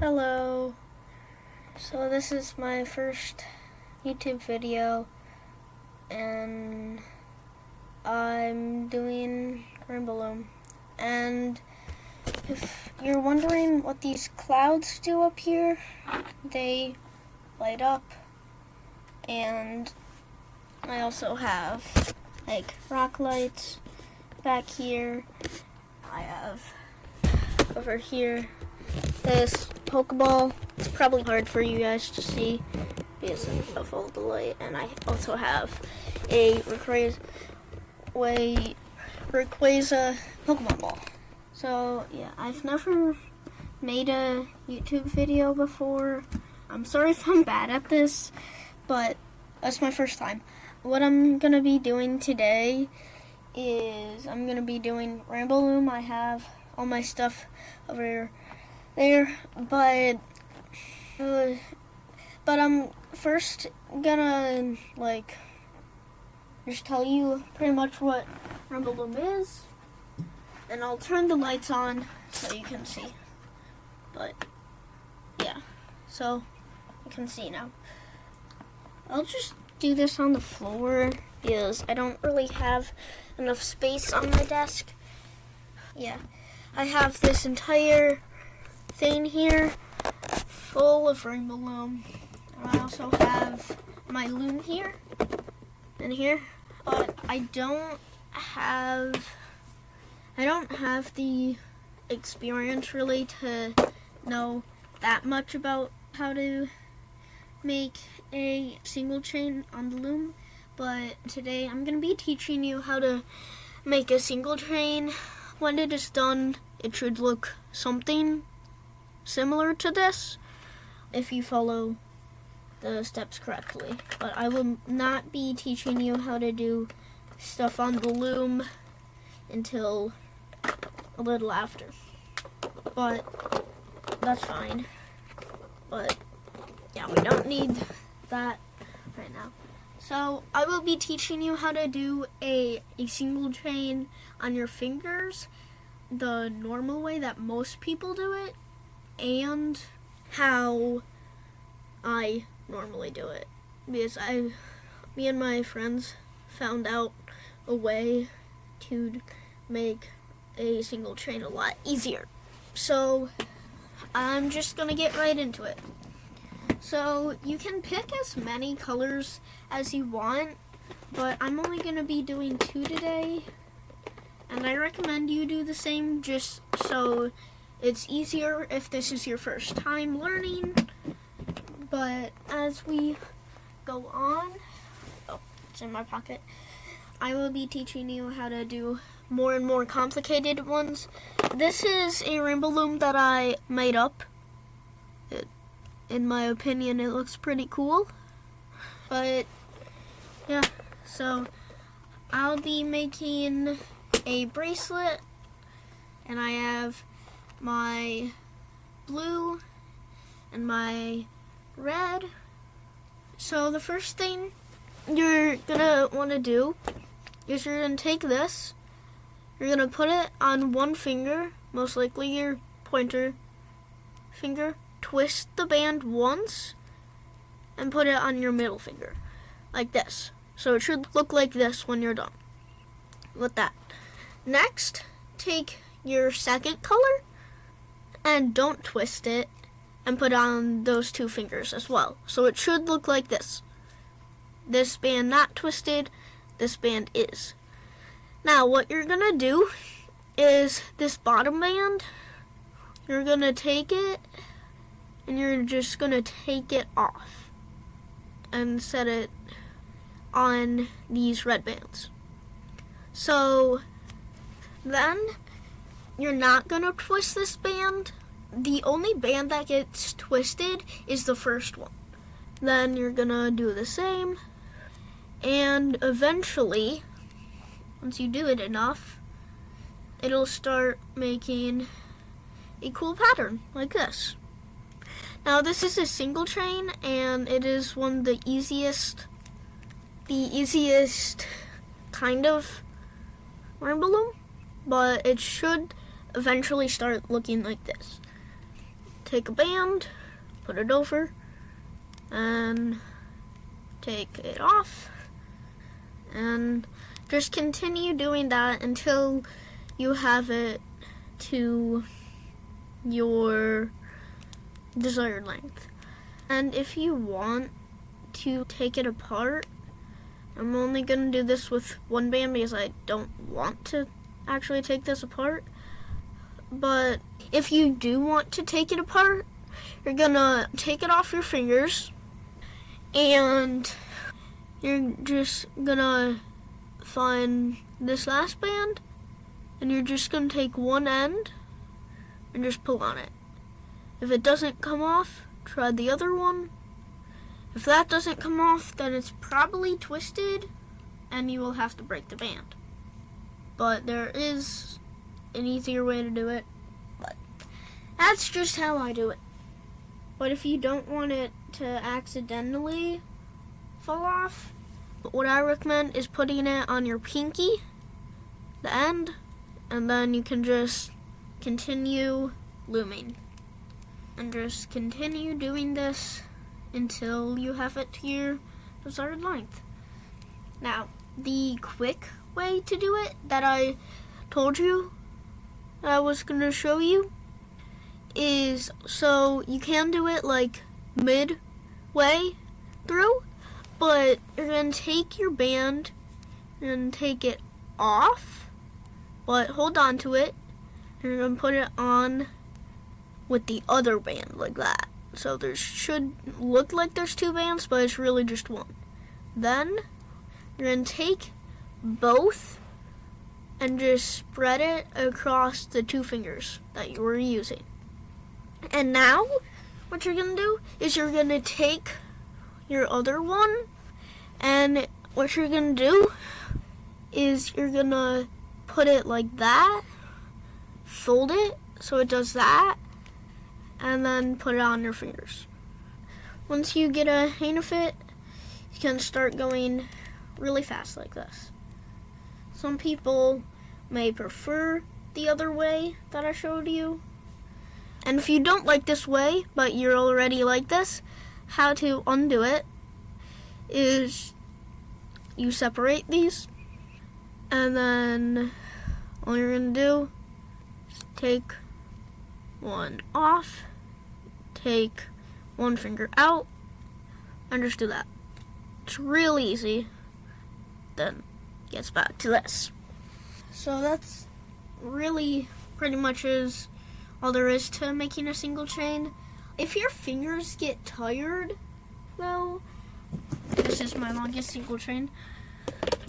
Hello. So this is my first YouTube video and I'm doing Rainbow Loom. And if you're wondering what these clouds do up here, they light up, and I also have like rock lights back here. I have over here this Pokeball. It's probably hard for you guys to see because of all the light. And I also have a Rayquaza Pokemon ball. So yeah, I've never made a YouTube video before. I'm sorry if I'm bad at this, but that's my first time. What I'm gonna be doing today is I'm gonna be doing Rainbow Loom. I have all my stuff over there, but I'm first gonna just tell you pretty much what Rainbow Loom is, and I'll turn the lights on so you can see. But yeah, so you can see now. I'll just do this on the floor because I don't really have enough space on my desk. Yeah, I have this entire thing here full of Rainbow Loom. And I also have my loom here and here, but I don't have the experience really to know that much about how to make a single chain on the loom. But today I'm going to be teaching you how to make a single chain. When it is done, it should look something similar to this if you follow the steps correctly. But I will not be teaching you how to do stuff on the loom until a little after. But that's fine. But yeah, we don't need that right now. So I will be teaching you how to do a single chain on your fingers the normal way that most people do it, and how I normally do it, because me and my friends found out a way to make a single chain a lot easier. So I'm just gonna get right into it. So you can pick as many colors as you want, but I'm only gonna be doing 2 today, and I recommend you do the same just so it's easier if this is your first time learning. But as we go on, oh, it's in my pocket, I will be teaching you how to do more and more complicated ones. This is a Rainbow Loom that I made up. In my opinion, it looks pretty cool. But yeah, so I'll be making a bracelet, and I have my blue and my red. So the first thing you're gonna want to do is you're gonna take this, you're gonna put it on one finger, most likely your pointer finger, twist the band once, and put it on your middle finger, like this. So it should look like this when you're done with that. Next, take your second color and don't twist it, and put on those 2 fingers as well. So it should look like this. This band not twisted, this band is. Now what you're gonna do is this bottom band, you're gonna take it and you're just gonna take it off and set it on these red bands. So then you're not gonna twist this band. The only band that gets twisted is the first one. Then you're gonna do the same, and eventually, once you do it enough, it'll start making a cool pattern like this. Now this is a single chain, and it is one of the easiest kind of Rainbow Loom, but it should eventually start looking like this. take a band, put it over, and take it off, and just continue doing that until you have it to your desired length. And if you want to take it apart, I'm only going to do this with one band because I don't want to actually take this apart. But if you do want to take it apart, you're going to take it off your fingers and you're just going to find this last band and you're just going to take one end and just pull on it. If it doesn't come off, try the other one. If that doesn't come off, then it's probably twisted and you will have to break the band. But there is an easier way to do it, but that's just how I do it. But if you don't want it to accidentally fall off, what I recommend is putting it on your pinky, the end, and then you can just continue looming. And just continue doing this until you have it to your desired length. Now, the quick way to do it that I told you I was going to show you is, so you can do it like midway through, but you're going to take your band and take it off, but hold on to it, and you're going to put it on with the other band like that. So there should look like there's two bands, but it's really just one. Then you're going to take both and just spread it across the two fingers that you were using. And now what you're going to do is you're going to take your other one, and what you're going to do is you're going to put it like that, fold it so it does that, and then put it on your fingers. Once you get a hang of it, you can start going really fast like this. Some people may prefer the other way that I showed you. And if you don't like this way, but you're already like this, how to undo it is you separate these, and then all you're going to do is take one off, take one finger out, and just do that. It's real easy. Then gets back to this. So that's really pretty much is all there is to making a single chain. If your fingers get tired, though, this is my longest single chain,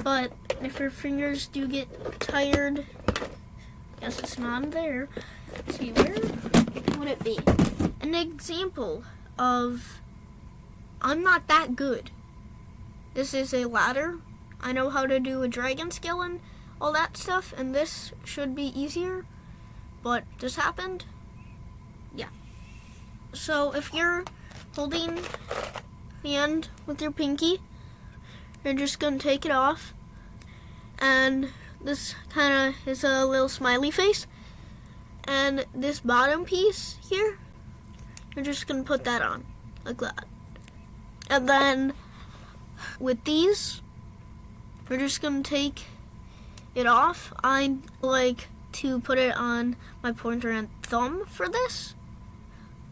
but if your fingers do get tired, guess it's not there. Let's see, where would it be? An example of I'm not that good. This is a ladder. I know how to do a dragon scale and all that stuff, and this should be easier, but this happened. Yeah. So if you're holding the end with your pinky, you're just going to take it off, and this kind of is a little smiley face, and this bottom piece here, you're just going to put that on like that. And then with these, we're just going to take it off. I like to put it on my pointer and thumb for this.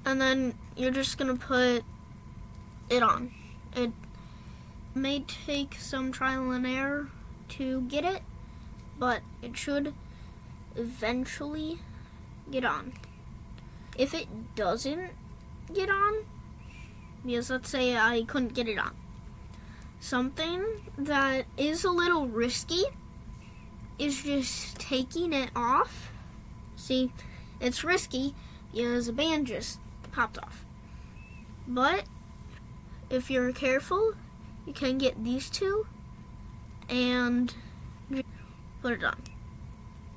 And then you're just going to put it on. It may take some trial and error to get it, but it should eventually get on. If it doesn't get on, because let's say I couldn't get it on, something that is a little risky is just taking it off. See, it's risky because the band just popped off. But if you're careful, you can get these two and put it on.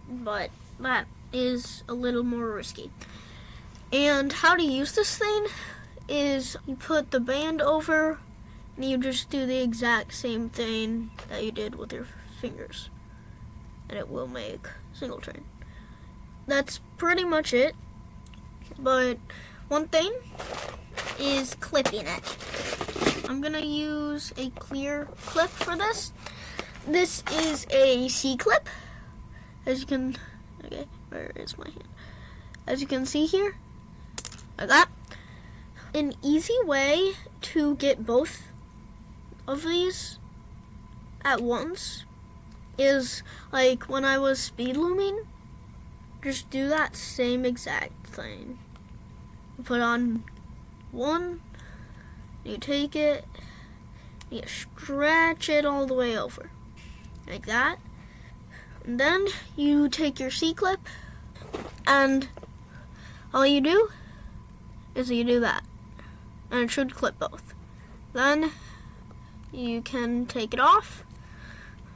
But that is a little more risky. And how to use this thing is you put the band over and you just do the exact same thing that you did with your fingers, and it will make single chain. That's pretty much it. But one thing is clipping it. I'm gonna use a clear clip for this. This is a C-clip. As you can, okay, where is my hand? As you can see here, like that. An easy way to get both of these at once is like when I was speed looming, just do that same exact thing. You put on one, you take it, you stretch it all the way over, like that. And then you take your C-clip, and all you do is you do that. And it should clip both. Then you can take it off.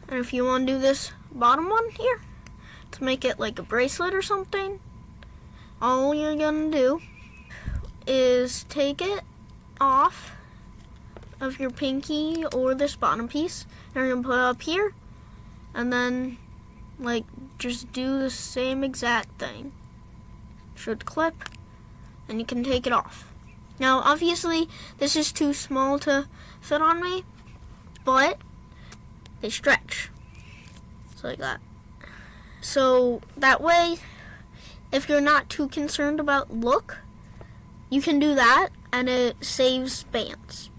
And if you want to do this bottom one here, to make it like a bracelet or something, all you're gonna do is take it off of your pinky or this bottom piece, and you're gonna put it up here, and then like just do the same exact thing. Should clip, and you can take it off. Now obviously this is too small to fit on me, but they stretch. So like that. So that way, if you're not too concerned about look, you can do that and it saves bands.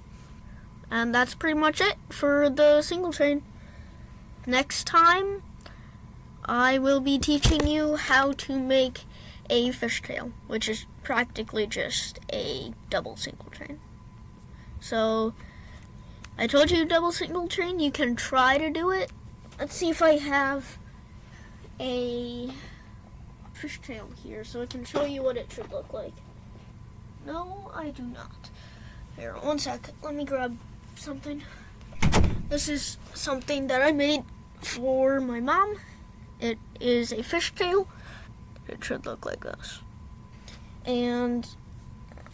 And that's pretty much it for the single chain. Next time, I will be teaching you how to make a fishtail, which is practically just a double single chain. So, I told you double single chain, you can try to do it. Let's see if I have a fishtail here so I can show you what it should look like. No, I do not. Here, one sec, let me grab something. This is something that I made for my mom. It is a fishtail. It should look like this. And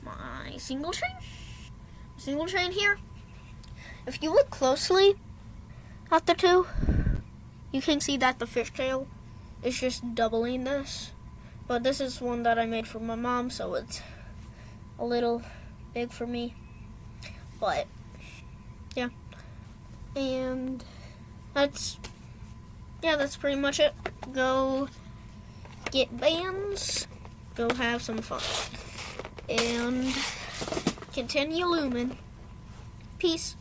my single chain here. If you look closely at the two, you can see that the fishtail is just doubling this. But this is one that I made for my mom, so it's a little big for me. But yeah. And that's pretty much it. Go get bands, go have some fun, and continue looming. Peace.